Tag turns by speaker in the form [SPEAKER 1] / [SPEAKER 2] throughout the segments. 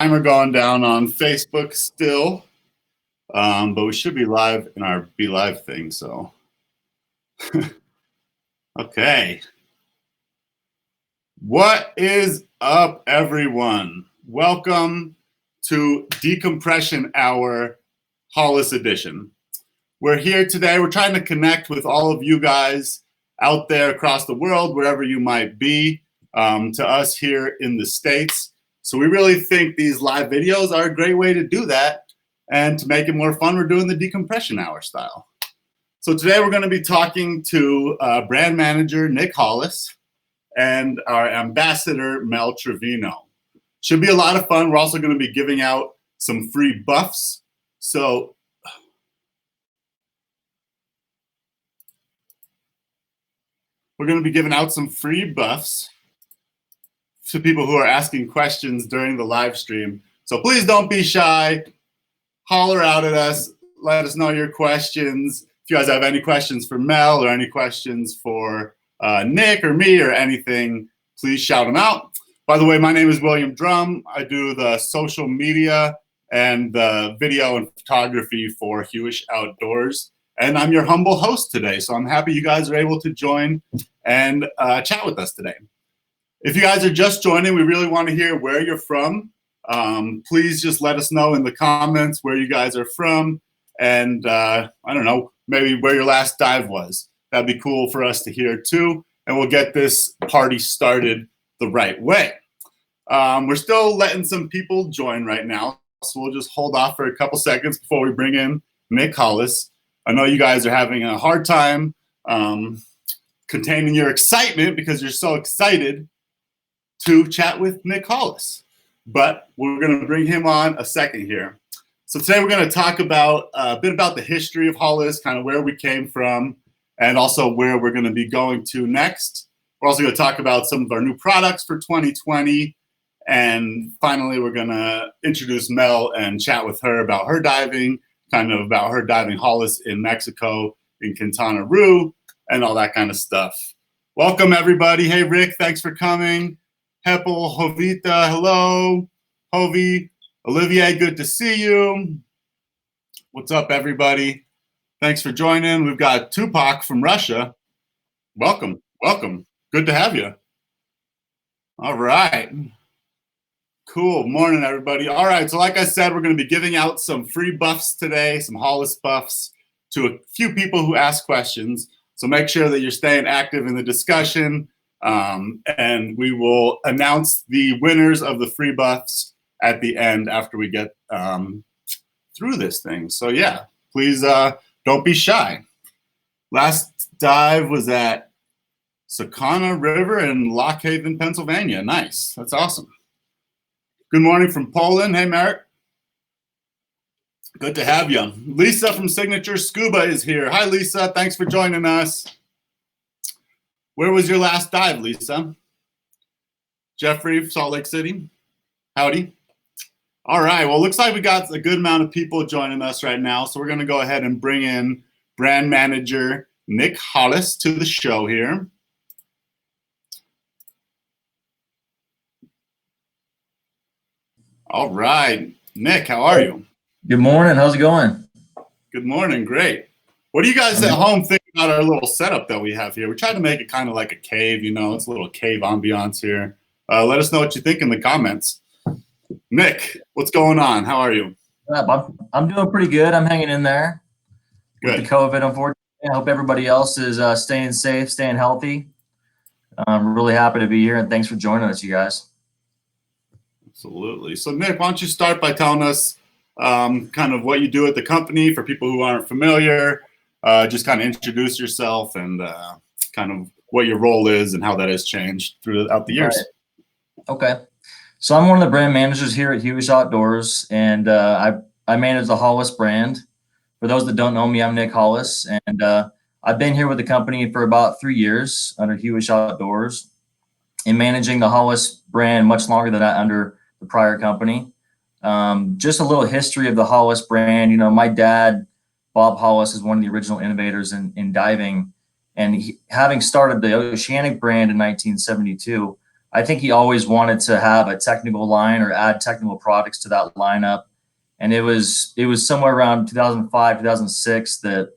[SPEAKER 1] Timer going down on Facebook still, but we should be live in our Be Live thing, so. Okay. What is up, everyone? Welcome to Decompression Hour Hollis Edition. We're here today. We're trying to connect with all of you guys out there across the world, wherever you might be, to us here in the States. So we really think these live videos are a great way to do that. And to make it more fun, we're doing the Decompression Hour style. So today we're going to be talking to brand manager Nick Hollis and our ambassador Mel Trevino. Should be a lot of fun. We're also going to be giving out some free buffs. So we're going to be giving out some free buffs to people who are asking questions during the live stream. So please don't be shy. Holler out at us. Let us know your questions. If you guys have any questions for Mel or any questions for Nick or me or anything, please shout them out. By the way, my name is William Drum. I do the social media and the video and photography for Hewish Outdoors. And I'm your humble host today. So I'm happy you guys are able to join and chat with us today. If you guys are just joining, we really want to hear where you're from. Please just let us know in the comments where you guys are from. And I don't know, maybe where your last dive was. That'd be cool for us to hear too. And we'll get this party started the right way. We're still letting some people join right now. So we'll just hold off for a couple seconds before we bring in Nick Hollis. I know you guys are having a hard time containing your excitement because you're so excited to chat with Nick Hollis. But we're going to bring him on a second here. So today we're going to talk about a bit about the history of Hollis, kind of where we came from, and also where we're going to be going to next. We're also going to talk about some of our new products for 2020. And finally, we're going to introduce Mel and chat with her about her diving, kind of about her diving Hollis in Mexico, in Katana, and all that kind of stuff. Welcome, everybody. Hey, Rick, thanks for coming. Heppel, Jovita, hello. Hovi, Olivier, good to see you. What's up, everybody? Thanks for joining. We've got Tupac from Russia. Welcome, welcome. Good to have you. All right. Cool. Morning, everybody. All right. So like I said, we're going to be giving out some free buffs today, some Hollis buffs to a few people who ask questions. So make sure that you're staying active in the discussion. And we will announce the winners of the free buffs at the end after we get through this thing. So yeah, please don't be shy. Last dive was at Sakana River in Lock Haven, Pennsylvania. Nice. That's awesome. Good morning from Poland. Hey, Merrick. Good to have you. Lisa from Signature Scuba is here. Hi, Lisa. Thanks for joining us. Where was your last dive, Lisa? Jeffrey, Salt Lake City. Howdy. All right. Well, looks like we got a good amount of people joining us right now. So we're going to go ahead and bring in brand manager Nick Hollis to the show here. All right. Nick, how are you?
[SPEAKER 2] Good morning. How's it going?
[SPEAKER 1] Good morning. Great. What do you guys at home think about our little setup that we have here? We tried to make it kind of like a cave, you know, it's a little cave ambiance here. Let us know what you think in the comments. Nick, what's going on? How are you?
[SPEAKER 2] I'm doing pretty good. I'm hanging in there.
[SPEAKER 1] Good.
[SPEAKER 2] With the COVID, unfortunately. I hope everybody else is staying safe, staying healthy. I'm really happy to be here, and thanks for joining us, you guys.
[SPEAKER 1] Absolutely. So, Nick, why don't you start by telling us kind of what you do at the company for people who aren't familiar. Just kind of introduce yourself and kind of what your role is and how that has changed throughout the years.
[SPEAKER 2] Right. Okay. So I'm one of the brand managers here at Hewish Outdoors, and I manage the Hollis brand. For those that don't know me, I'm Nick Hollis, and I've been here with the company for about 3 years under Hewish Outdoors and managing the Hollis brand much longer than under the prior company. Just a little history of the Hollis brand. You know, my dad, Bob Hollis, is one of the original innovators in diving. And having started the Oceanic brand in 1972, I think he always wanted to have a technical line or add technical products to that lineup. And it was somewhere around 2005, 2006 that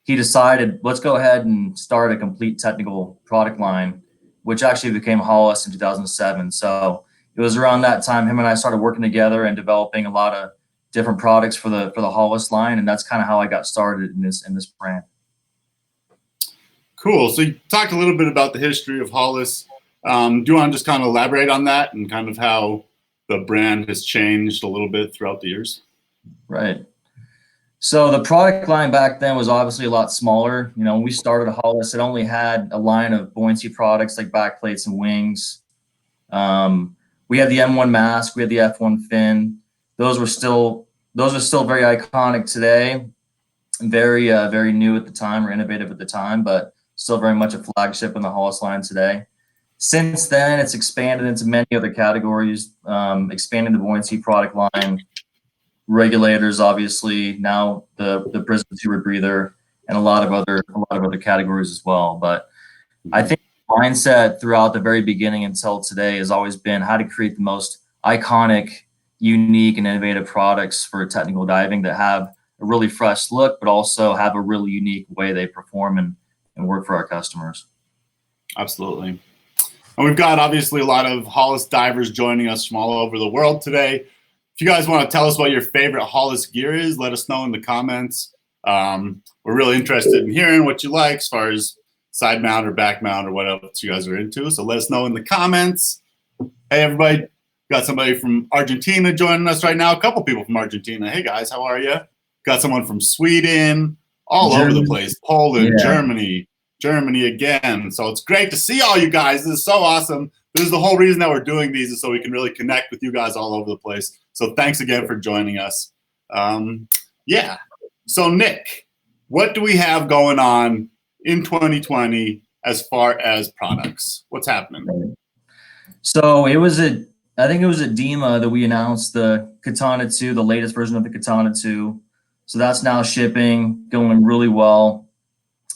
[SPEAKER 2] he decided, let's go ahead and start a complete technical product line, which actually became Hollis in 2007. So it was around that time him and I started working together and developing a lot of different products for the Hollis line, and that's kind of how I got started in this brand.
[SPEAKER 1] Cool. So you talked a little bit about the history of Hollis. Do you want to just kind of elaborate on that and kind of how the brand has changed a little bit throughout the years?
[SPEAKER 2] Right. So the product line back then was obviously a lot smaller. You know, when we started Hollis, it only had a line of buoyancy products like backplates and wings. We had the M1 mask, we had the F1 fin. Those are still very iconic today, very new at the time or innovative at the time, but still very much a flagship in the Hollis line today. Since then, it's expanded into many other categories, expanding the buoyancy product line, regulators, obviously, now the Prism 2 rebreather, and a lot of other categories as well. But I think the mindset throughout the very beginning until today has always been how to create the most iconic, unique, and innovative products for technical diving that have a really fresh look, but also have a really unique way they perform and work for our customers.
[SPEAKER 1] Absolutely. And we've got obviously a lot of Hollis divers joining us from all over the world today. If you guys want to tell us what your favorite Hollis gear is, let us know in the comments. We're really interested in hearing what you like as far as side mount or back mount or what else you guys are into. So let us know in the comments. Hey, everybody. Got somebody from Argentina joining us right now. A couple people from Argentina. Hey, guys. How are you? Got someone from Sweden. All over the place. Poland, yeah. Germany again. So it's great to see all you guys. This is so awesome. This is the whole reason that we're doing these, is so we can really connect with you guys all over the place. So thanks again for joining us. Yeah. So Nick, what do we have going on in 2020 as far as products? What's happening?
[SPEAKER 2] So I think it was at DEMA that we announced the Katana 2, the latest version of the Katana 2. So that's now shipping, going really well.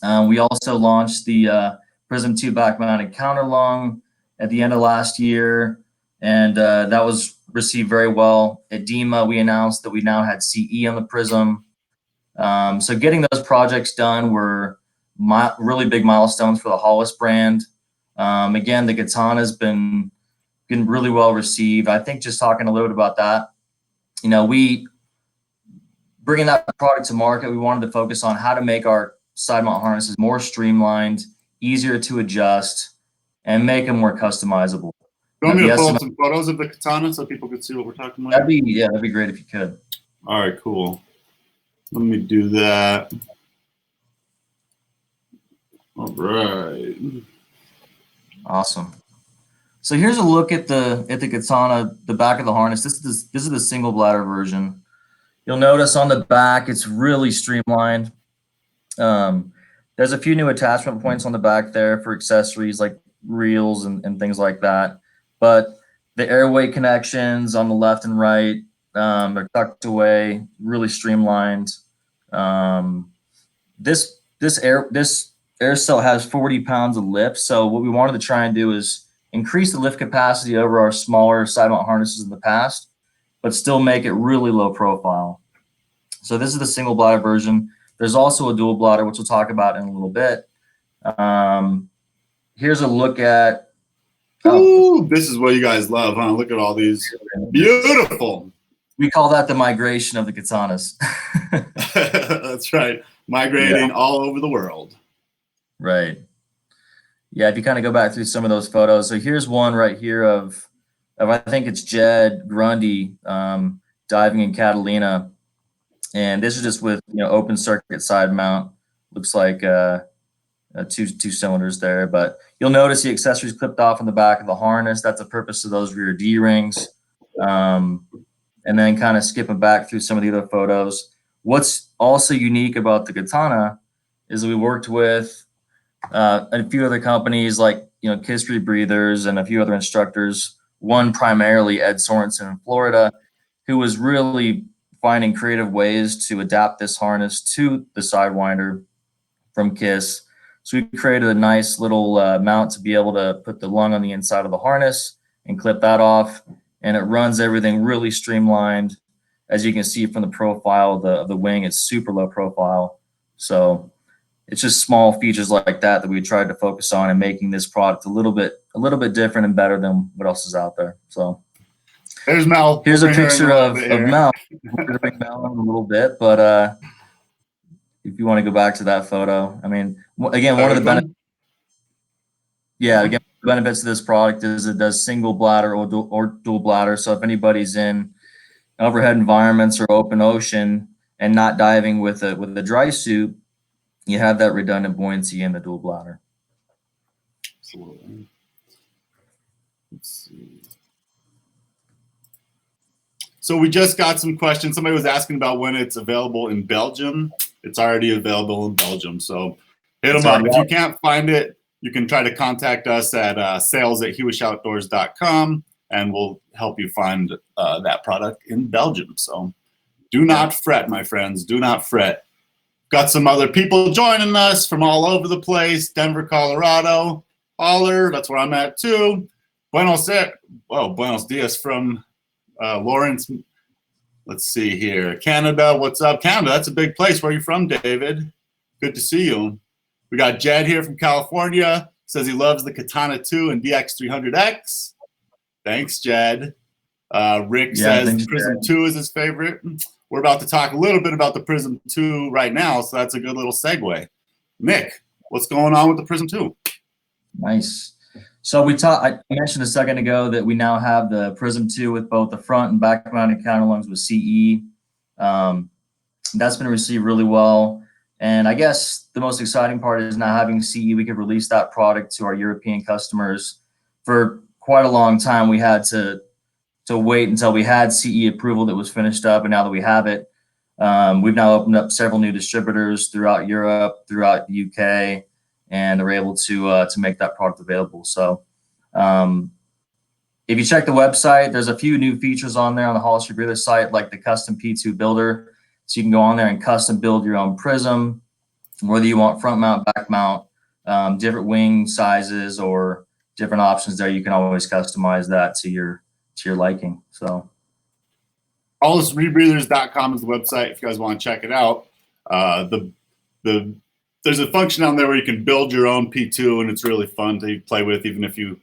[SPEAKER 2] We also launched the Prism 2 back-mounted counterlung at the end of last year, and that was received very well. At DEMA, we announced that we now had CE on the Prism. So getting those projects done were really big milestones for the Hollis brand. Again, the Katana's been really well received. I think just talking a little bit about that, you know, bringing that product to market, we wanted to focus on how to make our side mount harnesses more streamlined, easier to adjust, and make them more customizable.
[SPEAKER 1] You want me to pull up some photos of the Katana so people could see what we're talking about?
[SPEAKER 2] That'd be great if you could.
[SPEAKER 1] All right, cool. Let me do that. All right.
[SPEAKER 2] Awesome. So here's a look at the Katana, the back of the harness. This is the single bladder version. You'll notice on the back it's really streamlined. There's a few new attachment points on the back there for accessories like reels and things like that. But the airway connections on the left and right are tucked away, really streamlined. This air cell has 40 pounds of lift. So what we wanted to try and do is increase the lift capacity over our smaller side mount harnesses in the past, but still make it really low profile. So this is the single bladder version. There's also a dual bladder, which we'll talk about in a little bit. Here's a look at.
[SPEAKER 1] Ooh, this is what you guys love, huh? Look at all these. Beautiful.
[SPEAKER 2] We call that the migration of the Katanas.
[SPEAKER 1] That's right. Migrating all over the world.
[SPEAKER 2] Right. Yeah, if you kind of go back through some of those photos. So here's one right here of I think it's Jed Grundy diving in Catalina. And this is just with, you know, open circuit side mount. Looks like two cylinders there. But you'll notice the accessories clipped off on the back of the harness. That's the purpose of those rear D-rings. And then kind of skipping back through some of the other photos. What's also unique about the Katana is that we worked with a few other companies like, you know, Kiss Rebreathers and a few other instructors. One primarily Ed Sorensen in Florida, who was really finding creative ways to adapt this harness to the Sidewinder from Kiss. So we created a nice little mount to be able to put the lung on the inside of the harness and clip that off. And it runs everything really streamlined. As you can see from the profile of the wing, it's super low profile. So it's just small features like that we tried to focus on and making this product a little bit different and better than what else is out there. So
[SPEAKER 1] there's Mel.
[SPEAKER 2] Here's a picture of
[SPEAKER 1] Mel.
[SPEAKER 2] We're gonna bring Mel in a little bit, but if you want to go back to that photo, I mean, again, one of the benefits. Yeah, again, the benefits of this product is it does single bladder or dual bladder. So if anybody's in overhead environments or open ocean and not diving with a dry suit, you have that redundant buoyancy in the dual bladder.
[SPEAKER 1] Absolutely. Let's see. So we just got some questions. Somebody was asking about when it's available in Belgium. It's already available in Belgium. So hit them up. If you can't find it, you can try to contact us at sales@hewishoutdoors.com, and we'll help you find that product in Belgium. So do not fret, my friends. Do not fret. Got some other people joining us from all over the place. Denver, Colorado. Holler, that's where I'm at too. Buenos dias from Lawrence. Let's see here. Canada, what's up? Canada, that's a big place. Where are you from, David? Good to see you. We got Jed here from California. Says he loves the Katana 2 and DX300X. Thanks, Jed. Rick says Prism 2 is his favorite. We're about to talk a little bit about the Prism 2 right now, so that's a good little segue. Nick, what's going on with the Prism 2?
[SPEAKER 2] Nice. So I mentioned a second ago that we now have the Prism 2 with both the front and back mounted counter lungs with CE. That's been received really well. And I guess the most exciting part is now having CE. We could release that product to our European customers. For quite a long time, we had to wait until we had CE approval that was finished up. And now that we have it, we've now opened up several new distributors throughout Europe, throughout the UK, and they're able to make that product available. So if you check the website, there's a few new features on there on the Hollis rebreather site, like the custom P2 builder. So you can go on there and custom build your own Prism, whether you want front mount, back mount, different wing sizes or different options there. You can always customize that to your liking. So
[SPEAKER 1] HollisRebreathers.com is the website if you guys want to check it out. There's a function on there where you can build your own P2, and it's really fun to play with, even if you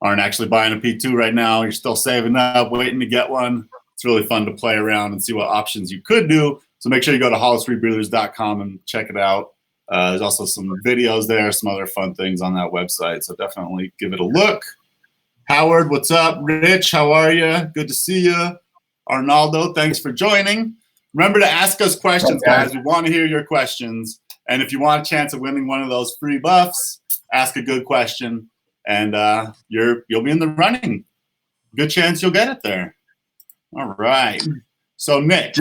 [SPEAKER 1] aren't actually buying a P2 right now. You're still saving up, waiting to get one. It's really fun to play around and see what options you could do. So make sure you go to HollisRebreathers.com and check it out. There's also some videos there, some other fun things on that website. So definitely give it a look. Howard, what's up? Rich, how are you? Good to see you. Arnaldo, thanks for joining. Remember to ask us questions, guys. We want to hear your questions. And if you want a chance of winning one of those free buffs, ask a good question, and you'll be in the running. Good chance you'll get it there. All right. So Nick.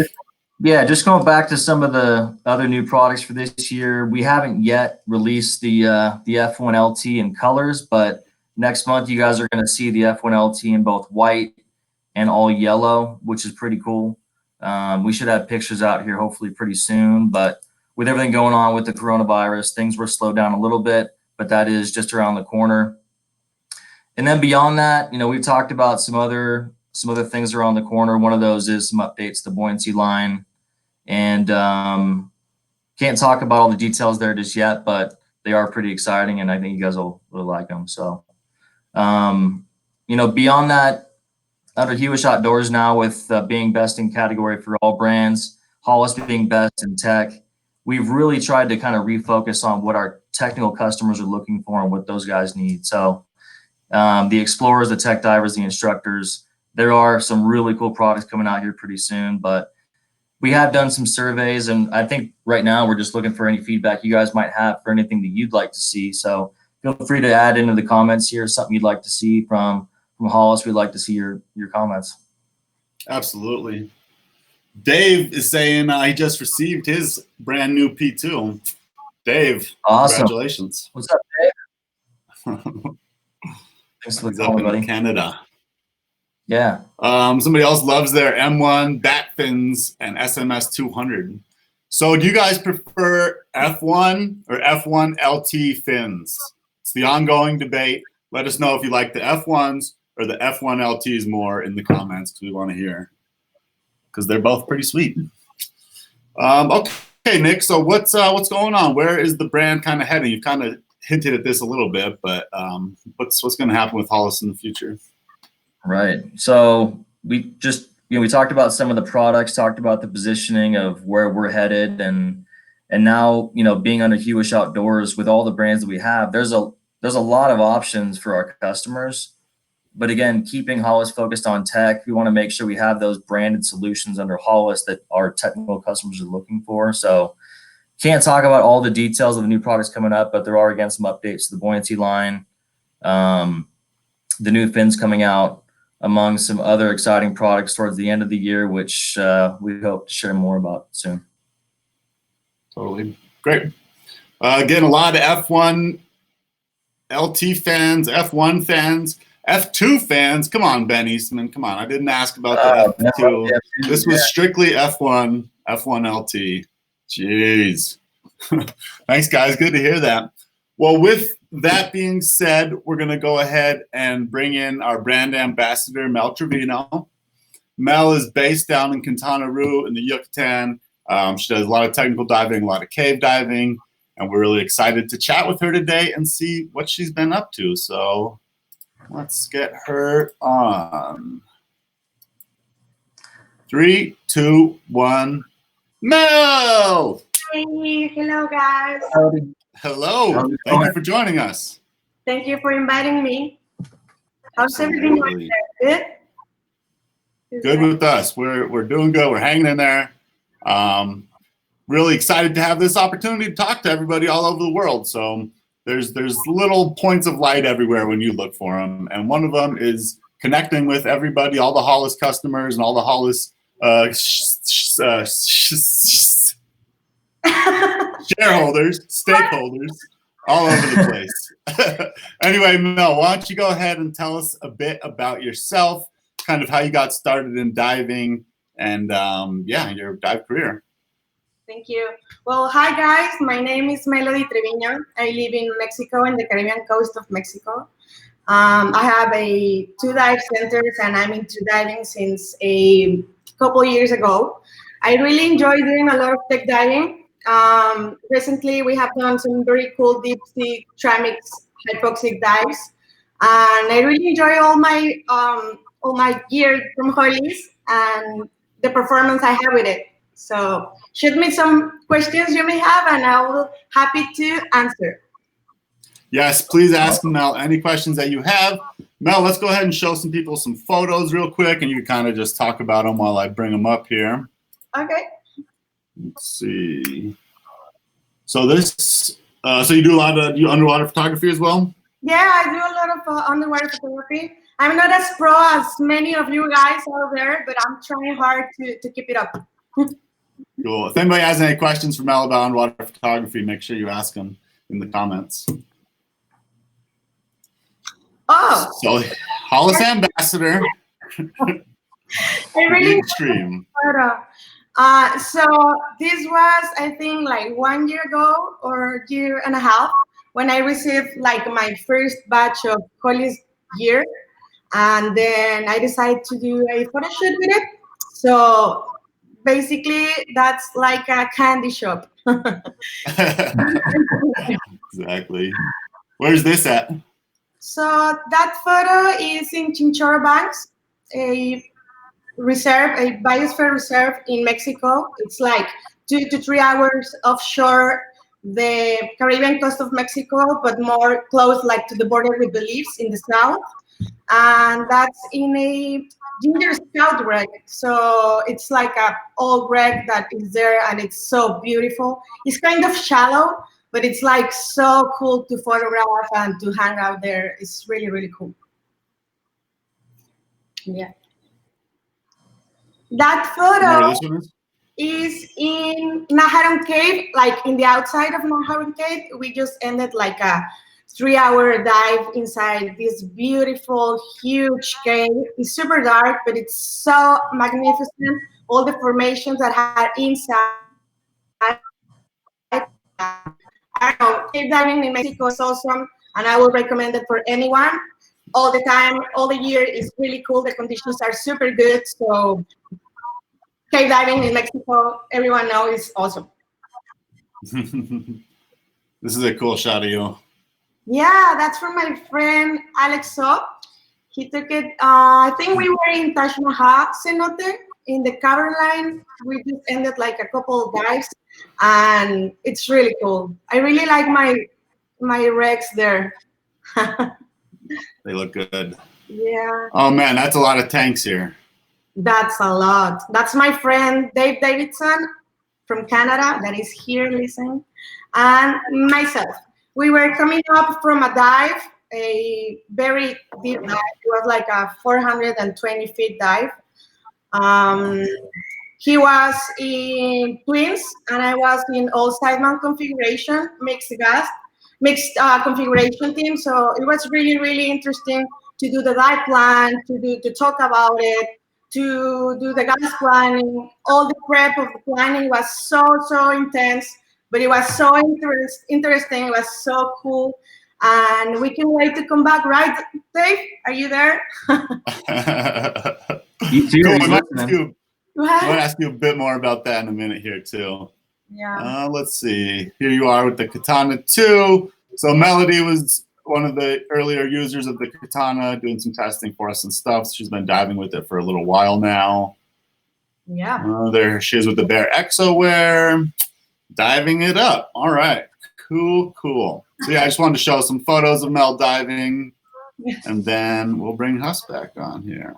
[SPEAKER 2] Just going back to some of the other new products for this year, we haven't yet released the F1 LT in colors, but next month you guys are going to see the F1 LT in both white and all yellow, which is pretty cool. We should have pictures out here hopefully pretty soon, but with everything going on with the coronavirus, things were slowed down a little bit, but that is just around the corner. And then beyond that, we've talked about some other things around the corner. One of those is some updates to the buoyancy line, and can't talk about all the details there just yet, but they are pretty exciting, and I think you guys will really like them. So, beyond that, under Hewish Outdoors now with being best in category for all brands, Hollis being best in tech, we've really tried to kind of refocus on what our technical customers are looking for and what those guys need. So the explorers, the tech divers, the instructors, there are some really cool products coming out here pretty soon, but we have done some surveys, and I think right now we're just looking for any feedback you guys might have for anything that you'd like to see. So feel free to add into the comments here something you'd like to see from Hollis. We'd like to see your comments.
[SPEAKER 1] Absolutely. Dave is saying he just received his brand new P2. Dave, awesome. Congratulations.
[SPEAKER 2] What's up, Dave? Thanks for the call,
[SPEAKER 1] buddy. In Canada.
[SPEAKER 2] Yeah.
[SPEAKER 1] Somebody else loves their M1 bat fins and SMS 200. So do you guys prefer F1 or F1 LT fins? It's the ongoing debate. Let us know if you like the F1s or the F1 LTs more in the comments, because we want to hear, because they're both pretty sweet. Okay, Nick, so what's going on? Where is the brand kind of heading? You've kind of hinted at this a little bit, but what's going to happen with Hollis in the future?
[SPEAKER 2] Right. So we just, we talked about some of the products, talked about the positioning of where we're headed, and now, being under Hewish Outdoors with all the brands that we have, there's a lot of options for our customers. But again, keeping Hollis focused on tech, we want to make sure we have those branded solutions under Hollis that our technical customers are looking for. So can't talk about all the details of the new products coming up, but there are, again, some updates to the buoyancy line, the new fins coming out, among some other exciting products towards the end of the year, which we hope to share more about soon.
[SPEAKER 1] Totally. Great. Again, a lot of F1 LT fans, F1 fans, F2 fans. Come on, Ben Eastman. Come on. I didn't ask about the F2. This was strictly F1 LT. Jeez. Thanks, guys. Good to hear that. Well, with that being said, we're going to go ahead and bring in our brand ambassador, Mel Trevino. Mel is based down in Katana in the Yucatan. She does a lot of technical diving, a lot of cave diving, and we're really excited to chat with her today and see what she's been up to. So let's get her on. 3, 2, 1. Mel!
[SPEAKER 3] Hey, hello guys.
[SPEAKER 1] Hello. Thank you for joining us.
[SPEAKER 3] Thank you for inviting me. How's everything going there? Good?
[SPEAKER 1] Good with us. We're doing good. We're hanging in there. Really excited to have this opportunity to talk to everybody all over the world. So there's little points of light everywhere when you look for them, and one of them is connecting with everybody, all the Hollis customers and all the Hollis shareholders, stakeholders, all over the place. Anyway, Mel, why don't you go ahead and tell us a bit about yourself, kind of how you got started in diving, and your dive career.
[SPEAKER 3] Thank you. Well, hi guys. My name is Mel Trevino. I live in Mexico, in the Caribbean coast of Mexico. I have 2 dive centers, and I'm into diving since a couple years ago. I really enjoy doing a lot of tech diving. Recently, we have done some very cool deep sea tramix hypoxic dives, and I really enjoy all my gear from Hollis and the performance I have with it. So shoot me some questions you may have, and I will be happy to answer.
[SPEAKER 1] Yes, please ask Mel any questions that you have. Mel, let's go ahead and show some people some photos real quick, and you can kind of just talk about them while I bring them up here.
[SPEAKER 3] Okay.
[SPEAKER 1] Let's see. So so you do a lot of underwater photography as well?
[SPEAKER 3] Yeah, I do a lot of underwater photography. I'm not as pro as many of you guys out there, but I'm trying hard to keep it up.
[SPEAKER 1] Cool. If anybody has any questions for Mel about underwater photography, make sure you ask them in the comments.
[SPEAKER 3] Oh.
[SPEAKER 1] So, Hollis ambassador.
[SPEAKER 3] I really
[SPEAKER 1] extreme.
[SPEAKER 3] So this was, I think, like 1 year ago or year and a half when I received like my first batch of Hollis gear, and then I decided to do a photo shoot with it. So basically, that's like a candy shop.
[SPEAKER 1] Exactly. Where's this at?
[SPEAKER 3] So that photo is in Chinchorro Banks, a biosphere reserve in Mexico. It's like 2 to 3 hours offshore the Caribbean coast of Mexico, but more close, like to the border with Belize in the south. And that's in a ginger scout wreck. So it's like a old wreck that is there, and it's so beautiful. It's kind of shallow, but it's like so cool to photograph and to hang out there. It's really, really cool. Yeah. That photo is in Naharon Cave, like in the outside of Naharon Cave. We just ended like a 3-hour dive inside this beautiful, huge cave. It's super dark, but it's so magnificent. All the formations that are inside, I don't know, cave diving in Mexico is awesome, and I would recommend it for anyone. All the time, all the year is really cool. The conditions are super good. So cave diving in Mexico, everyone knows is awesome.
[SPEAKER 1] This is a cool shot of you.
[SPEAKER 3] Yeah, that's from my friend Alex So. He took it, I think we were in Taj Mahal cenote in the Caroline. We just ended like a couple of dives, and it's really cool. I really like my wrecks there.
[SPEAKER 1] They look good.
[SPEAKER 3] Yeah.
[SPEAKER 1] Oh man, that's a lot of tanks here.
[SPEAKER 3] That's a lot. That's my friend Dave Davidson from Canada that is here listening, and myself. We were coming up from a dive, a very deep dive. It was like a 420 feet dive. Um, he was in twins, and I was in all sidemount configuration, mixed configuration team. So it was really, really interesting to do the dive plan, to talk about it, to do the gas planning. All the prep of the planning was so intense, but it was so interesting. It was so cool, and we can wait to come back. Right, Dave? Are you there?
[SPEAKER 2] He's here.
[SPEAKER 1] Cool.
[SPEAKER 2] He's
[SPEAKER 1] I might
[SPEAKER 2] listening.
[SPEAKER 1] ask you a bit more about that in a minute here too.
[SPEAKER 3] Yeah.
[SPEAKER 1] Let's see. Here you are with the Katana 2. So Melody was one of the earlier users of the Katana, doing some testing for us and stuff. She's been diving with it for a little while now.
[SPEAKER 3] Yeah.
[SPEAKER 1] There she is with the Bear Exoware, diving it up. All right. Cool. So yeah, I just wanted to show some photos of Mel diving, and then we'll bring Huss back on here.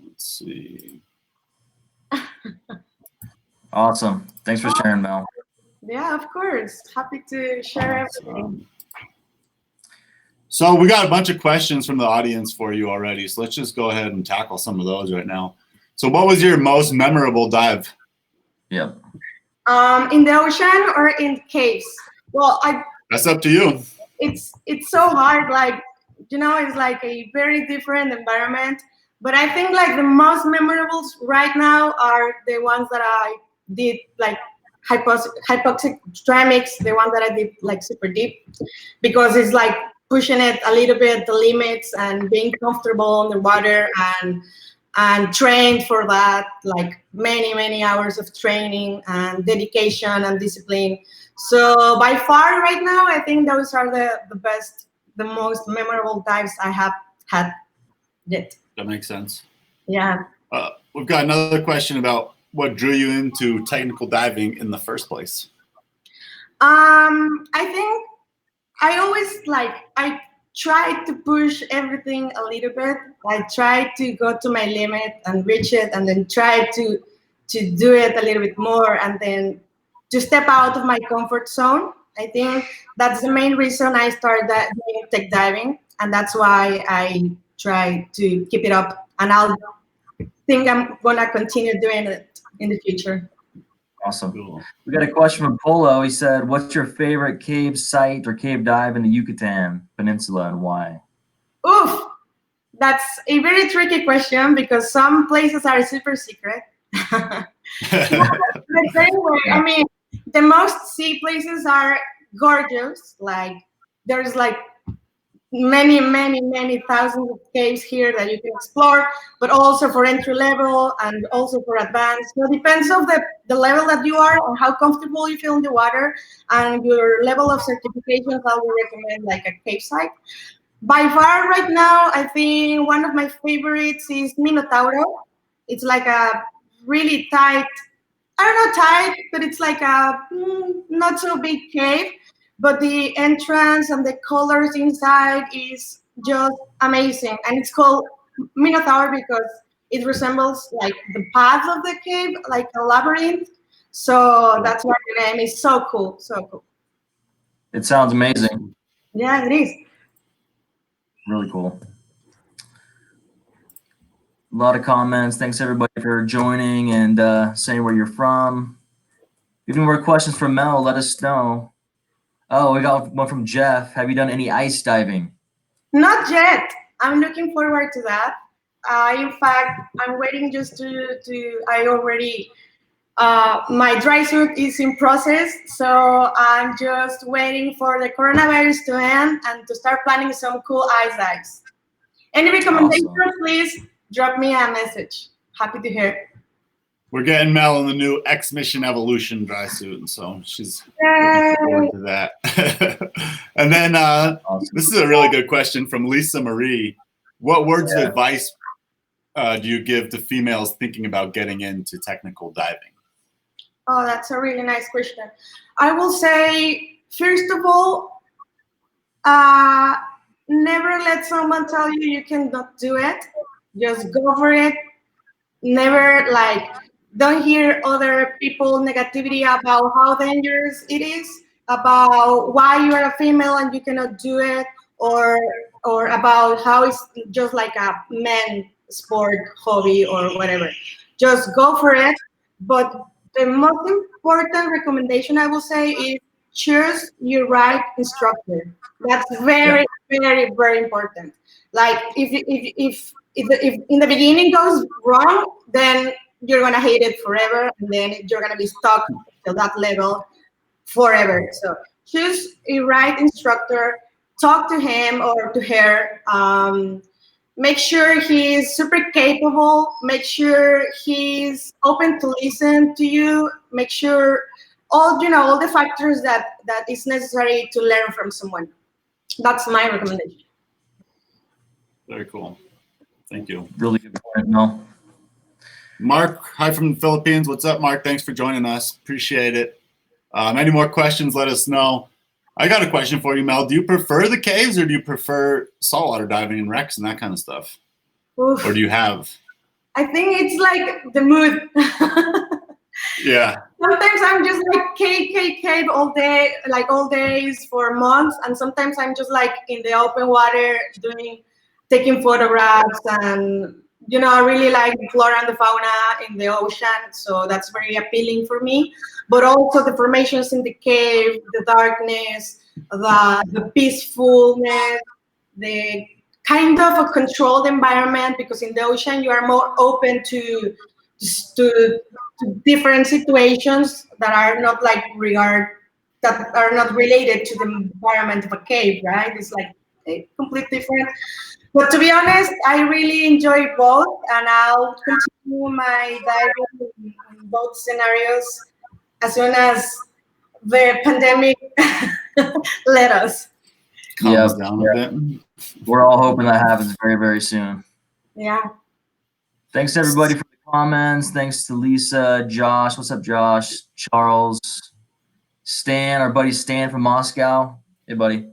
[SPEAKER 1] Let's see.
[SPEAKER 2] Awesome. Thanks for sharing, Mel.
[SPEAKER 3] Yeah, of course. Happy to share everything.
[SPEAKER 1] Awesome. So we got a bunch of questions from the audience for you already. So let's just go ahead and tackle some of those right now. So what was your most memorable dive?
[SPEAKER 2] Yep.
[SPEAKER 3] In the ocean or in caves? Well,
[SPEAKER 1] That's up to you.
[SPEAKER 3] it's so hard. Like, it's like a very different environment. But I think like the most memorables right now are the ones that I did, like hypoxic ceramics, the one that I did like super deep, because it's like pushing it a little bit, the limits, and being comfortable in the water, and trained for that, like many hours of training and dedication and discipline. So by far right now, I think those are the best, the most memorable dives I have had yet.
[SPEAKER 1] That makes sense.
[SPEAKER 3] Yeah.
[SPEAKER 1] We've got another question about what drew you into technical diving in the first place.
[SPEAKER 3] I think I always I try to push everything a little bit. I try to go to my limit and reach it, and then try to do it a little bit more, and then to step out of my comfort zone. I think that's the main reason I started doing tech diving, and that's why I try to keep it up, and I'm gonna continue doing it in the future.
[SPEAKER 2] Awesome.
[SPEAKER 1] Cool.
[SPEAKER 2] We got a question from Polo. He said, "What's your favorite cave site or cave dive in the Yucatan Peninsula, and why?"
[SPEAKER 3] Oof, that's a very tricky question because some places are super secret. But anyway, I mean, the most sea places are gorgeous. Like there's like many thousands of caves here that you can explore, but also for entry level and also for advanced. So it depends of the level that you are or how comfortable you feel in the water and your level of certifications. I would recommend like a cave site. By far right now, I think one of my favorites is Minotauro. It's like a really tight, I don't know tight, but it's like a not so big cave. But the entrance and the colors inside is just amazing. And it's called Minotaur because it resembles like the path of the cave, like a labyrinth. So that's why the name is so cool, so cool.
[SPEAKER 2] It sounds amazing.
[SPEAKER 3] Yeah, it is.
[SPEAKER 2] Really cool. A lot of comments. Thanks everybody for joining and saying where you're from. If you have any more questions from Mel, let us know. Oh, we got one from Jeff. Have you done any ice diving?
[SPEAKER 3] Not yet. I'm looking forward to that. In fact, I'm waiting just to I already My dry suit is in process, so I'm just waiting for the coronavirus to end and to start planning some cool ice dives. Any recommendations, please drop me a message. Happy to hear.
[SPEAKER 1] We're getting Mel in the new X-Mission Evolution dry suit, and so she's looking forward to that. And then this is a really good question from Lisa Marie. What words of advice do you give to females thinking about getting into technical diving?
[SPEAKER 3] Oh, that's a really nice question. I will say, first of all, never let someone tell you you cannot do it. Just go for it. Never don't hear other people negativity about how dangerous it is, about why you are a female and you cannot do it, or about how it's just like a man sport hobby or whatever. Just go for it. But the most important recommendation I will say is choose your right instructor. That's very, very, very important. Like if in the beginning goes wrong, then you're gonna hate it forever, and then you're gonna be stuck to that level forever. So choose a right instructor, talk to him or to her. Make sure he's super capable. Make sure he's open to listen to you. Make sure all the factors that is necessary to learn from someone. That's my recommendation.
[SPEAKER 1] Very cool. Thank you.
[SPEAKER 2] Really good point, Mel.
[SPEAKER 1] Mark, hi from the Philippines. What's up, Mark? Thanks for joining us. Appreciate it. Any more questions, let us know. I got a question for you, Mel. Do you prefer the caves or do you prefer saltwater diving and wrecks and that kind of stuff?
[SPEAKER 3] Oof.
[SPEAKER 1] Or do you have?
[SPEAKER 3] I think it's like the mood.
[SPEAKER 1] Yeah.
[SPEAKER 3] Sometimes I'm just like cave all day, like all days for months. And sometimes I'm just like in the open water taking photographs, and I really like the flora and the fauna in the ocean, so that's very appealing for me. But also the formations in the cave, the darkness, the peacefulness, the kind of a controlled environment, because in the ocean you are more open to different situations that are not related to the environment of a cave, right? It's like completely different. But to be honest, I really enjoy both, and I'll continue my diving in both scenarios as soon as the pandemic let us.
[SPEAKER 1] Calms down a bit.
[SPEAKER 2] We're all hoping that happens very, very soon.
[SPEAKER 3] Yeah.
[SPEAKER 2] Thanks everybody for the comments. Thanks to Lisa, Josh. What's up, Josh? Charles, Stan, our buddy Stan from Moscow. Hey, buddy.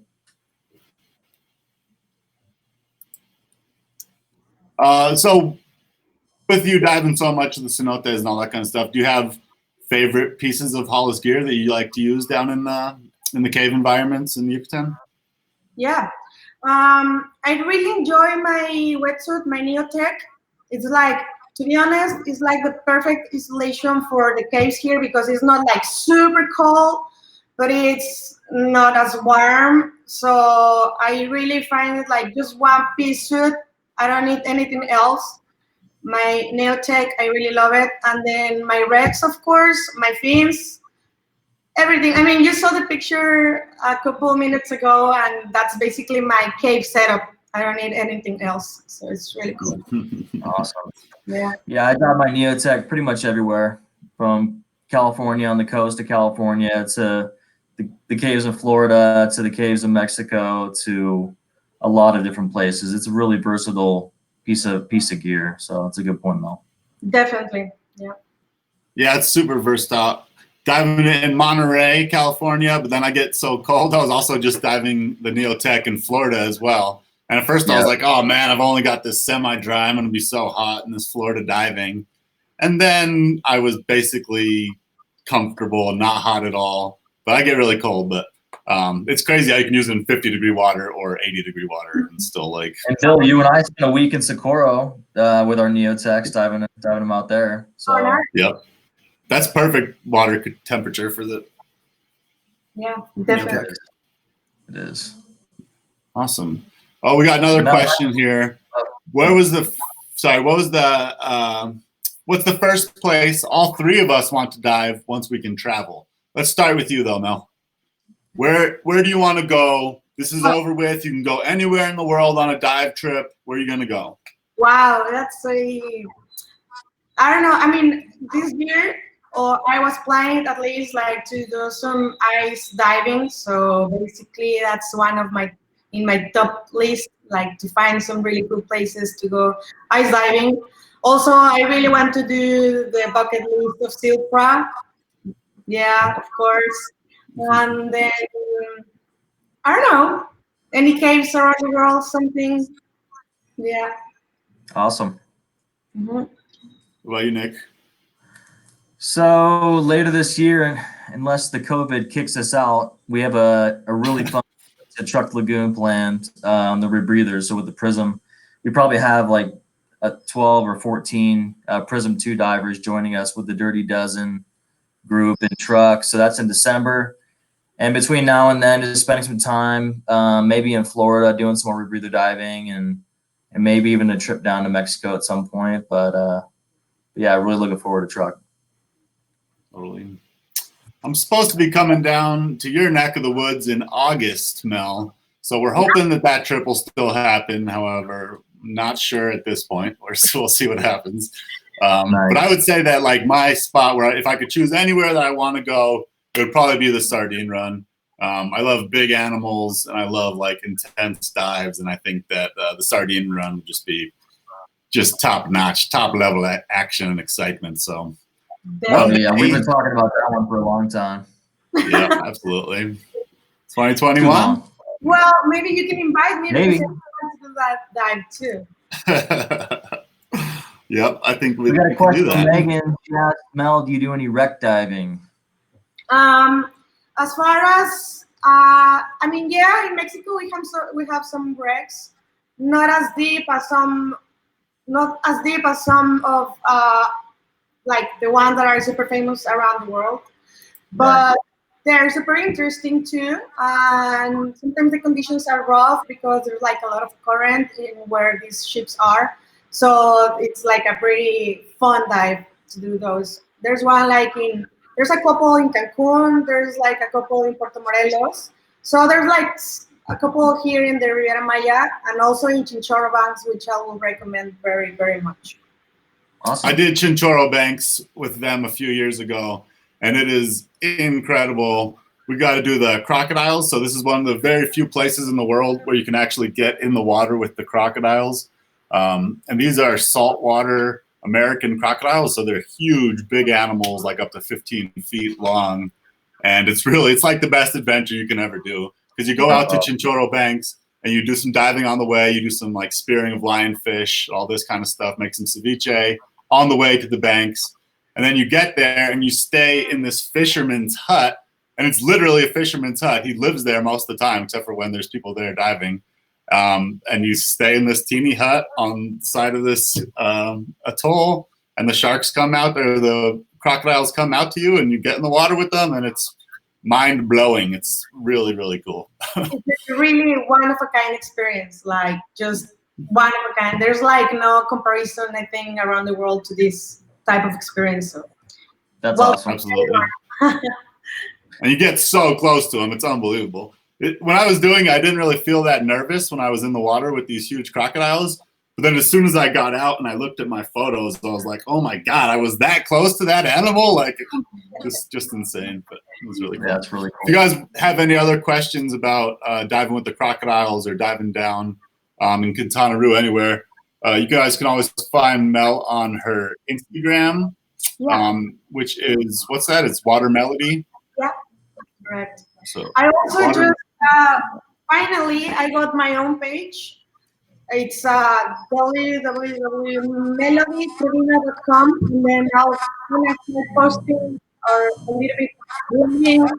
[SPEAKER 1] So with you diving so much of the cenotes and all that kind of stuff, do you have favorite pieces of Hollis gear that you like to use down in the cave environments in Yucatan?
[SPEAKER 3] Yeah. I really enjoy my wetsuit, my Neotech. It's like, to be honest, it's like the perfect installation for the caves here, because it's not like super cold, but it's not as warm. So I really find it like just one piece suit. I don't need anything else. My Neotech, I really love it. And then my Rex, of course, my fins, everything. I mean, you saw the picture a couple minutes ago, and that's basically my cave setup. I don't need anything else. So it's really cool.
[SPEAKER 2] Awesome.
[SPEAKER 3] Yeah.
[SPEAKER 2] Yeah, I got my Neotech pretty much everywhere, from California, on the coast of California, to the caves of Florida, to the caves of Mexico, to a lot of different places. It's a really versatile piece of gear. So it's a good point, Mel.
[SPEAKER 3] Definitely. Yeah.
[SPEAKER 1] Yeah, it's super versatile. Diving in Monterey, California, but then I get so cold. I was also just diving the Neotech in Florida as well. And at first I was like, oh man, I've only got this semi-dry. I'm going to be so hot in this Florida diving. And then I was basically comfortable, not hot at all. But I get really cold. But it's crazy how you can use it in 50-degree water or 80-degree water and still like.
[SPEAKER 2] And Bill, you and I spent a week in Socorro with our Neotechs diving them out there. So
[SPEAKER 1] yep, that's perfect water temperature for the.
[SPEAKER 3] Yeah, definitely.
[SPEAKER 2] It is.
[SPEAKER 1] Awesome. Oh, we got another question here. What was the what's the first place all three of us want to dive once we can travel? Let's start with you though, Mel. Where do you want to go? This is over with. You can go anywhere in the world on a dive trip. Where are you gonna go?
[SPEAKER 3] Wow, I don't know. I mean, this year, I was planning at least like to do some ice diving. So basically, that's one of my top list, like to find some really cool places to go ice diving. Also, I really want to do the bucket list of Silfra. Yeah, of course. And then I don't know, any caves around the world, something. Yeah.
[SPEAKER 2] Awesome.
[SPEAKER 3] Mhm.
[SPEAKER 1] What about you, Nick?
[SPEAKER 2] So later this year, unless the COVID kicks us out, we have a really fun Truck Lagoon planned on the rebreather. So with the Prism, we probably have like 12 or 14 Prism 2 divers joining us with the Dirty Dozen group and truck. So that's in December. And between now and then, just spending some time, maybe in Florida, doing some more rebreather diving and maybe even a trip down to Mexico at some point. But yeah, really looking forward to truck.
[SPEAKER 1] Totally. I'm supposed to be coming down to your neck of the woods in August, Mel. So we're hoping that trip will still happen. However, not sure at this point. We'll see what happens.
[SPEAKER 2] Nice.
[SPEAKER 1] But I would say that like my spot where if I could choose anywhere that I want to go, it would probably be the Sardine Run. I love big animals and I love like intense dives. And I think that the Sardine Run would just be top notch, top level action and excitement. So.
[SPEAKER 2] Oh, yeah, we've been talking about that one for a long time.
[SPEAKER 1] Yeah, absolutely. 2021.
[SPEAKER 3] Well, maybe you can invite me
[SPEAKER 2] Maybe.
[SPEAKER 3] because I want to do that dive too.
[SPEAKER 1] Yep, I think we
[SPEAKER 2] got a
[SPEAKER 1] can
[SPEAKER 2] question
[SPEAKER 1] do
[SPEAKER 2] from
[SPEAKER 1] that.
[SPEAKER 2] Megan. She asked, Mel, do you do any wreck diving?
[SPEAKER 3] As far as I mean, yeah, in Mexico we have some wrecks, not as deep as some of like the ones that are super famous around the world, but they're super interesting too. And sometimes the conditions are rough because there's like a lot of current in where these ships are. So it's like a pretty fun dive to do those. There's a couple in Cancun. There's like a couple in Puerto Morelos. So there's like a couple here in the Riviera Maya and also in Chinchorro Banks, which I will recommend very, very much.
[SPEAKER 2] Awesome.
[SPEAKER 1] I did Chinchorro Banks with them a few years ago, and it is incredible. We got to do the crocodiles. So this is one of the very few places in the world where you can actually get in the water with the crocodiles. And these are saltwater American crocodiles. So they're huge, big animals, like up to 15 feet long. And it's like the best adventure you can ever do because you go out to Chinchorro Banks and you do some diving on the way. You do some like spearing of lionfish, all this kind of stuff, make some ceviche on the way to the banks. And then you get there and you stay in this fisherman's hut. And it's literally a fisherman's hut. He lives there most of the time, except for when there's people there diving. And you stay in this teeny hut on the side of this atoll, and the sharks come out, or the crocodiles come out to you, and you get in the water with them, and it's mind-blowing. It's really, really cool.
[SPEAKER 3] It's really one-of-a-kind experience, like just one-of-a-kind. There's like no comparison, I think, around the world to this type of experience. So.
[SPEAKER 2] That's awesome.
[SPEAKER 1] Absolutely. And you get so close to them. It's unbelievable. When I was doing it, I didn't really feel that nervous when I was in the water with these huge crocodiles. But then as soon as I got out and I looked at my photos, I was like, oh my God, I was that close to that animal? Like, just insane. But it was really cool.
[SPEAKER 2] Yeah, that's really cool.
[SPEAKER 1] If you guys have any other questions about diving with the crocodiles or diving down in Katana anywhere, you guys can always find Mel on her Instagram, which is, what's that? It's Water Melody.
[SPEAKER 3] Yeah, correct.
[SPEAKER 1] So
[SPEAKER 3] I also just, finally, I got my own page. It's www.melodytrevino.com, and then I'll start posting or a little bit blogging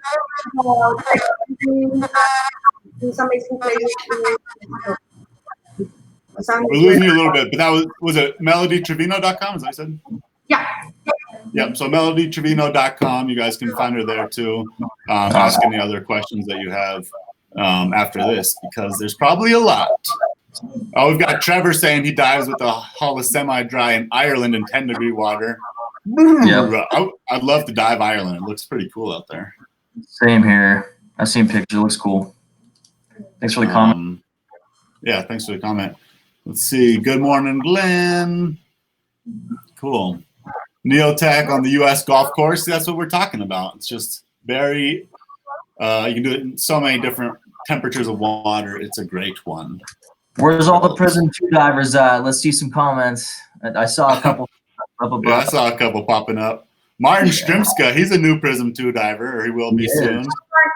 [SPEAKER 3] about these amazing places.
[SPEAKER 1] We're losing you a little bit, but that was it melodytrevino.com, as I said?
[SPEAKER 3] Yeah.
[SPEAKER 1] Yep, so melodytrevino.com. You guys can find her there too. Ask any other questions that you have after this, because there's probably a lot. Oh, we've got Trevor saying he dives with a Hollis semi-dry in Ireland in 10-degree water.
[SPEAKER 2] Yep.
[SPEAKER 1] I'd love to dive Ireland. It looks pretty cool out there.
[SPEAKER 2] Same here. I've seen pictures. It looks cool. Thanks for the comment.
[SPEAKER 1] Yeah, thanks for the comment. Let's see. Good morning, Glenn. Cool. Neotech on the U.S. golf course. That's what we're talking about. It's just very, you can do it in so many different temperatures of water. It's a great one.
[SPEAKER 2] Where's all the Prism 2 divers at? Let's see some comments. I saw a couple up above.
[SPEAKER 1] Yeah, I saw a couple popping up. Martin Strimska, he's a new Prism 2 diver, or he will be soon.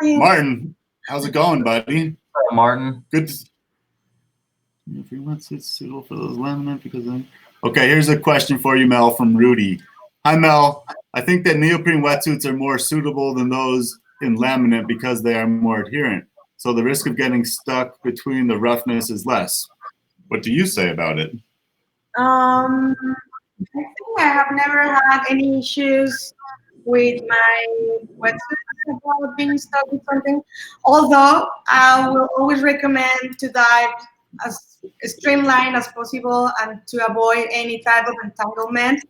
[SPEAKER 1] Martin, how's it going, buddy?
[SPEAKER 2] Martin.
[SPEAKER 1] Good. If you want it's suitable for those laminate because okay, here's a question for you, Mel, from Rudy. Hi, Mel. I think that neoprene wetsuits are more suitable than those in laminate because they are more adherent. So the risk of getting stuck between the roughness is less. What do you say about it?
[SPEAKER 3] I think I have never had any issues with my wetsuits about being stuck with something. Although I will always recommend to dive as streamlined as possible and to avoid any type of entanglement,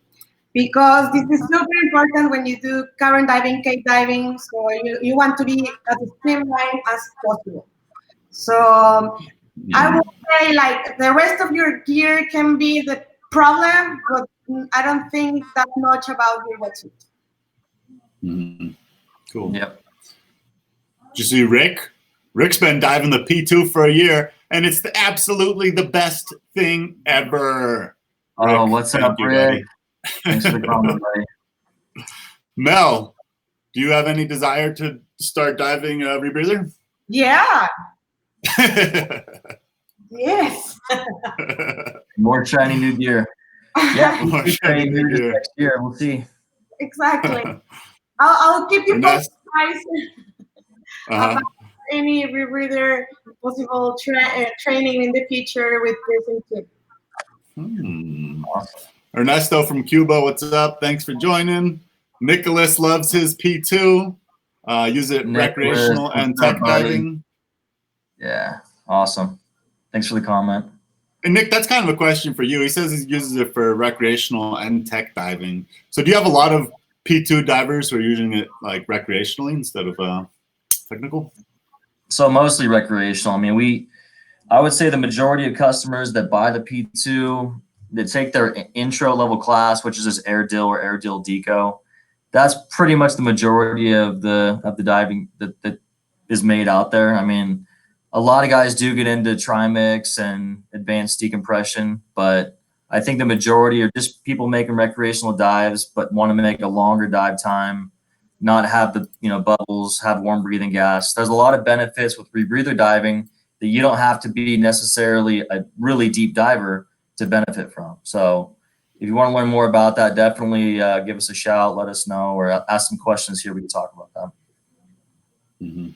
[SPEAKER 3] because this is super important when you do current diving, cave diving. So you want to be as streamlined as possible. So I would say like the rest of your gear can be the problem, but I don't think that much about your wetsuit.
[SPEAKER 1] Mm-hmm. Cool.
[SPEAKER 2] Yep.
[SPEAKER 1] Did you see Rick? Rick's been diving the P2 for a year, and it's absolutely the best thing ever.
[SPEAKER 2] Oh,
[SPEAKER 1] Rick,
[SPEAKER 2] what's up, Rick? Thanks for the comment, buddy.
[SPEAKER 1] Mel, do you have any desire to start diving rebreather?
[SPEAKER 3] Yeah. Yes.
[SPEAKER 2] More shiny new gear. Yeah,
[SPEAKER 1] More shiny new gear.
[SPEAKER 2] Next year. We'll see.
[SPEAKER 3] Exactly. I'll keep you posted, guys. About any rebreather possible training in the future with Prism 2.
[SPEAKER 2] Awesome.
[SPEAKER 1] Ernesto from Cuba, what's up? Thanks for joining. Nicholas loves his P2. Use it recreational and tech diving.
[SPEAKER 2] Yeah, awesome. Thanks for the comment.
[SPEAKER 1] And Nick, that's kind of a question for you. He says he uses it for recreational and tech diving. So do you have a lot of P2 divers who are using it like recreationally instead of technical?
[SPEAKER 2] So mostly recreational. I mean, I would say the majority of customers that buy the P2, they take their intro level class, which is just air dill or air dill deco. That's pretty much the majority of the diving that is made out there. I mean, a lot of guys do get into trimix and advanced decompression, but I think the majority are just people making recreational dives, but want to make a longer dive time, not have the bubbles, have warm breathing gas. There's a lot of benefits with rebreather diving that you don't have to be necessarily a really deep diver to benefit from. So if you want to learn more about that, definitely give us a shout, let us know, or ask some questions here. We can talk about that.
[SPEAKER 1] Mm-hmm.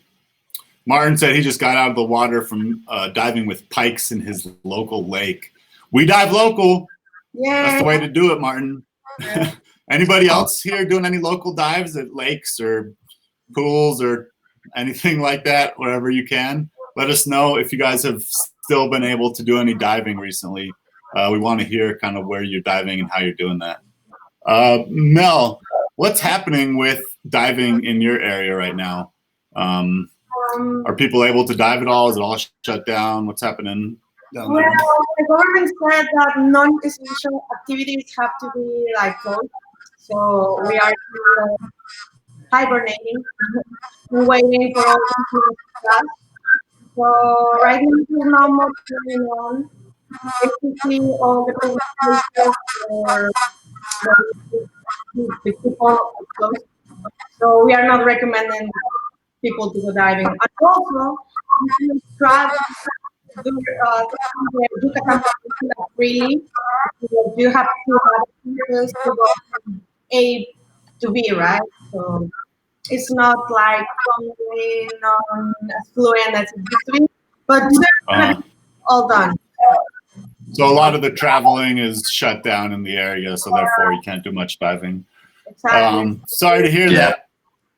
[SPEAKER 1] Martin said he just got out of the water from diving with pikes in his local lake. We dive local.
[SPEAKER 3] Yeah.
[SPEAKER 1] That's the way to do it, Martin. Yeah. Anybody else here doing any local dives at lakes or pools or anything like that, wherever you can? Let us know if you guys have still been able to do any diving recently. We want to hear kind of where you're diving and how you're doing that. Mel, what's happening with diving in your area right now? Are people able to dive at all? Is it all shut down? What's happening down there?
[SPEAKER 3] Well, the government said that non-essential activities have to be like closed. So we are hibernating, waiting for all this stuff. So right now there's not much going on. Basically, all the places are the people closed. So we are not recommending people to go diving. And also, if you try to do Yucatan freely, you have to have cruises to go from A to B, right? So it's not like something as fluent as it used to be, but all done.
[SPEAKER 1] So a lot of the traveling is shut down in the area, so therefore you can't do much diving.
[SPEAKER 3] Exactly.
[SPEAKER 1] Sorry to hear that.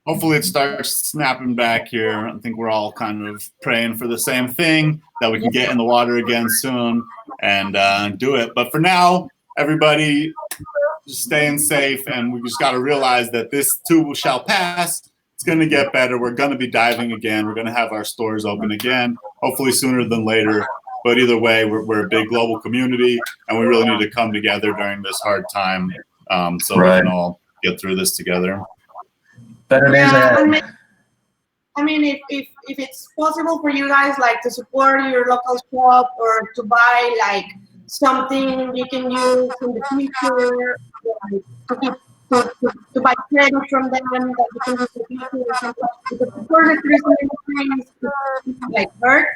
[SPEAKER 1] hopefully it starts snapping back here. I think we're all kind of praying for the same thing, that we can get in the water again soon and do it. But for now, everybody just staying safe, and we just got to realize that this too shall pass. It's going to get better. We're going to be diving again. We're going to have our stores open again, hopefully sooner than later. But either way, we're a big global community, and we really need to come together during this hard time, so we can all get through this together.
[SPEAKER 2] Better days ahead.
[SPEAKER 3] I mean, if it's possible for you guys, like, to support your local shop or to buy like something you can use in the future, like, to buy credit from them that you can use in the future or something. Because of course the tourism industry is like hurt,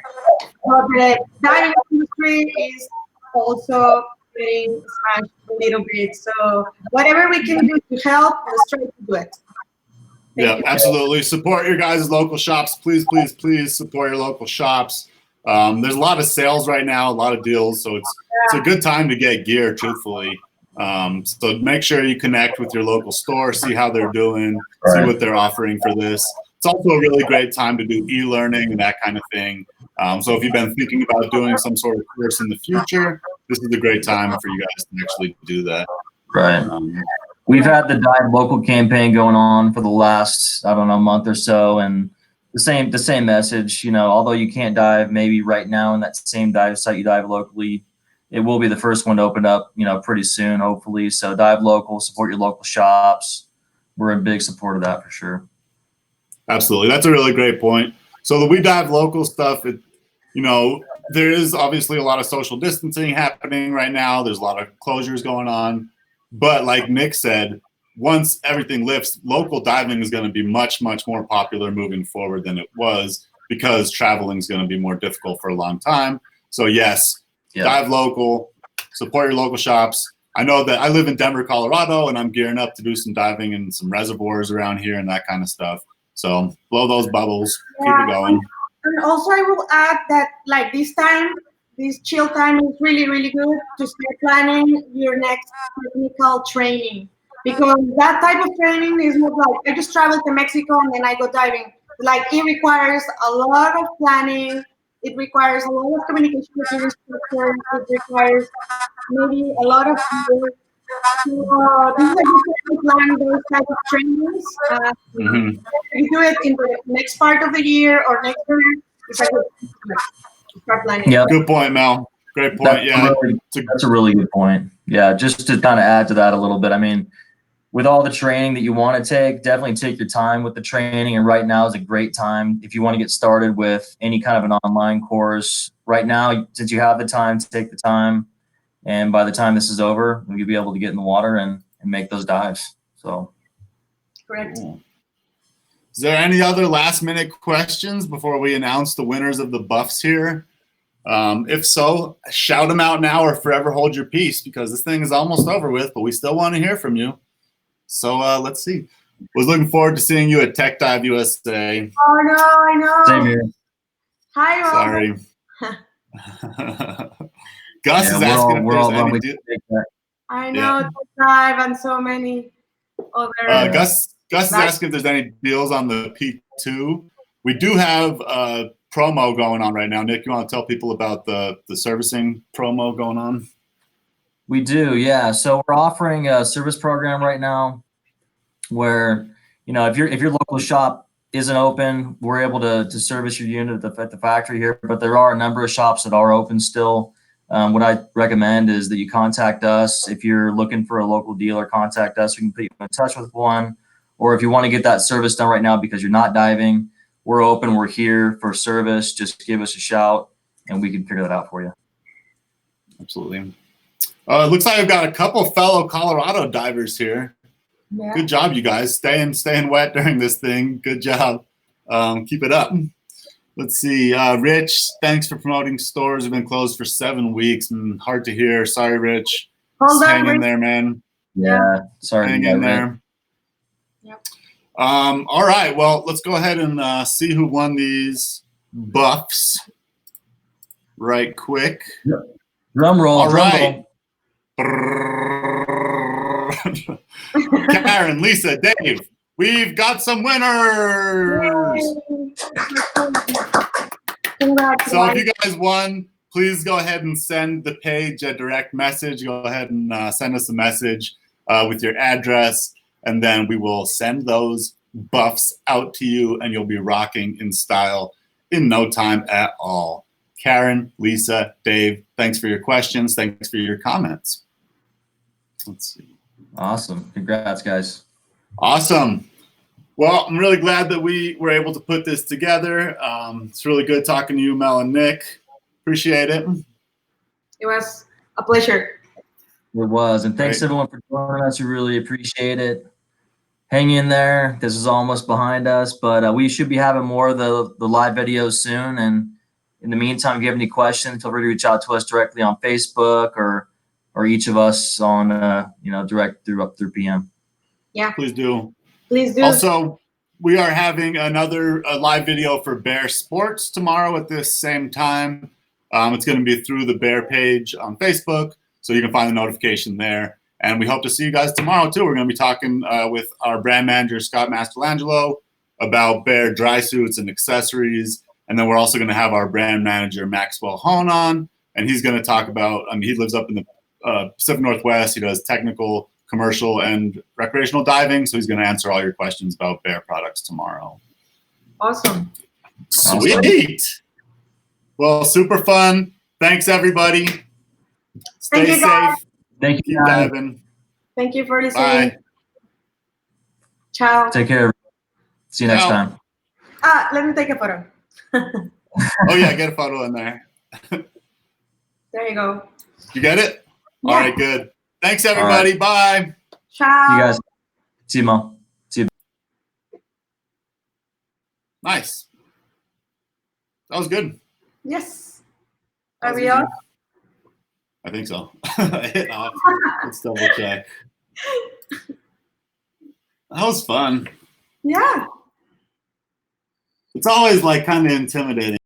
[SPEAKER 3] but the diving industry is also getting smashed a little bit. So whatever we can do to help, let's try to do it.
[SPEAKER 1] Yeah, absolutely. Support your guys' local shops. Please, please, please support your local shops. There's a lot of sales right now, a lot of deals, so it's a good time to get gear, truthfully. So make sure you connect with your local store, see how they're doing, see what they're offering for this. It's also a really great time to do e-learning and that kind of thing. So if you've been thinking about doing some sort of course in the future, this is a great time for you guys to actually do that.
[SPEAKER 2] Right. We've had the Dive Local campaign going on for the last, I don't know, month or so, and the same message. You know, although you can't dive maybe right now in that same dive site you dive locally, it will be the first one to open up, you know, pretty soon, hopefully. So dive local, support your local shops. We're in big support of that for sure.
[SPEAKER 1] Absolutely, that's a really great point. So the We Dive Local stuff, you know, there is obviously a lot of social distancing happening right now. There's a lot of closures going on. But like Nick said, once everything lifts, local diving is going to be much, much more popular moving forward than it was, because traveling is going to be more difficult for a long time. So yes, dive local, support your local shops. I know that I live in Denver, Colorado, and I'm gearing up to do some diving in some reservoirs around here and that kind of stuff. So blow those bubbles, keep it going.
[SPEAKER 3] And also I will add that, like, this chill time is really, really good to start planning your next technical training, because that type of training is not like I just travel to Mexico and then I go diving. Like, it requires a lot of planning. It requires a lot of communication with your instructor. It requires maybe a lot of years. So this is a good way to plan those type of trainings. You do it in the next part of the year or next year. It's like start planning.
[SPEAKER 2] Yeah.
[SPEAKER 1] Good point, Mel. Great point.
[SPEAKER 2] That's a really good point. Yeah, just to kind of add to that a little bit. I mean, with all the training that you want to take, definitely take your time with the training. And right now is a great time if you want to get started with any kind of an online course. Right now, since you have the time, to take the time. And by the time this is over, you'll be able to get in the water and make those dives. So,
[SPEAKER 3] correct.
[SPEAKER 1] Cool. Is there any other last minute questions before we announce the winners of the buffs here? If so, shout them out now or forever hold your peace, because this thing is almost over with, but we still want to hear from you. So let's see. Was looking forward to seeing you at Tech Dive USA.
[SPEAKER 3] Oh no, I know.
[SPEAKER 2] Same here.
[SPEAKER 3] Hi, Rob.
[SPEAKER 1] Sorry. Gus is asking if there's any deal.
[SPEAKER 3] I know, Tech Dive and so many other.
[SPEAKER 1] Gus is asking if there's any deals on the P2. We do have a promo going on right now. Nick, you want to tell people about the servicing promo going on?
[SPEAKER 2] We do, yeah. So we're offering a service program right now where, you know, if your local shop isn't open, we're able to service your unit at the factory here. But there are a number of shops that are open still. What I recommend is that you contact us. If you're looking for a local dealer, contact us. We can put you in touch with one. Or if you want to get that service done right now because you're not diving, we're open. We're here for service. Just give us a shout and we can figure that out for you.
[SPEAKER 1] Absolutely. It looks like I've got a couple fellow Colorado divers here.
[SPEAKER 3] Yeah.
[SPEAKER 1] Good job, you guys. Staying wet during this thing. Good job. Keep it up. Let's see. Rich, thanks for promoting stores. Have been closed for 7 weeks. Hard to hear. Sorry, Rich. Hang in there, man.
[SPEAKER 2] Yeah. Sorry.
[SPEAKER 1] Hang in there.
[SPEAKER 3] Yep.
[SPEAKER 1] All right. Well, let's go ahead and see who won these buffs right quick.
[SPEAKER 2] Yep. Drum roll.
[SPEAKER 1] All right.
[SPEAKER 2] Roll.
[SPEAKER 1] Karen, Lisa, Dave, We've got some winners.
[SPEAKER 3] Yay.
[SPEAKER 1] So if you
[SPEAKER 3] Congratulations.
[SPEAKER 1] guys won, please go ahead and send the page a direct message. Go ahead and send us a message with your address, and then we will send those buffs out to you, and you'll be rocking in style in no time at all. Karen, Lisa, Dave, thanks for your questions. Thanks for your comments. Let's see.
[SPEAKER 2] Awesome. Congrats, guys.
[SPEAKER 1] Awesome. Well, I'm really glad that we were able to put this together. It's really good talking to you, Mel and Nick. Appreciate it.
[SPEAKER 3] It was a pleasure.
[SPEAKER 2] It was. And thanks
[SPEAKER 1] Great.
[SPEAKER 2] everyone for joining us. We really appreciate it. Hang in there. This is almost behind us, but we should be having more of the live videos soon. And in the meantime, if you have any questions, feel free to reach out to us directly on Facebook or each of us on direct through PM.
[SPEAKER 3] Yeah,
[SPEAKER 1] Please do.
[SPEAKER 3] please do.
[SPEAKER 1] Also, we are having another live video for Bear Sports tomorrow at this same time. It's going to be through the Bear page on Facebook, so you can find the notification there. And we hope to see you guys tomorrow, too. We're going to be talking with our brand manager, Scott Mastrolangelo, about Bear dry suits and accessories. And then we're also going to have our brand manager, Maxwell Hone, on. And he's going to talk about, he lives up in the Pacific Northwest. He does technical, commercial, and recreational diving. So he's going to answer all your questions about Bear products tomorrow.
[SPEAKER 3] Awesome.
[SPEAKER 1] Sweet. Well, super fun. Thanks, everybody. Stay
[SPEAKER 3] Thank you, guys.
[SPEAKER 1] safe.
[SPEAKER 2] Thank you,
[SPEAKER 1] Keep
[SPEAKER 2] guys.
[SPEAKER 1] diving.
[SPEAKER 3] Thank you for listening.
[SPEAKER 1] Bye.
[SPEAKER 3] Ciao.
[SPEAKER 2] Take care. See you next
[SPEAKER 1] Ciao.
[SPEAKER 2] time.
[SPEAKER 3] Let me take a photo.
[SPEAKER 1] Oh, yeah, get a photo in there.
[SPEAKER 3] There you go.
[SPEAKER 1] You get it?
[SPEAKER 3] Yeah.
[SPEAKER 1] All right, good. Thanks, everybody. Bye.
[SPEAKER 3] Ciao.
[SPEAKER 2] You guys. See you, Mo. See you.
[SPEAKER 1] Nice. That was good.
[SPEAKER 3] Yes.
[SPEAKER 1] That
[SPEAKER 3] Are
[SPEAKER 1] was
[SPEAKER 3] we
[SPEAKER 1] easy.
[SPEAKER 3] off?
[SPEAKER 1] I think so. I hit off. Let's double check. That was fun.
[SPEAKER 3] Yeah.
[SPEAKER 1] It's always like kind of intimidating.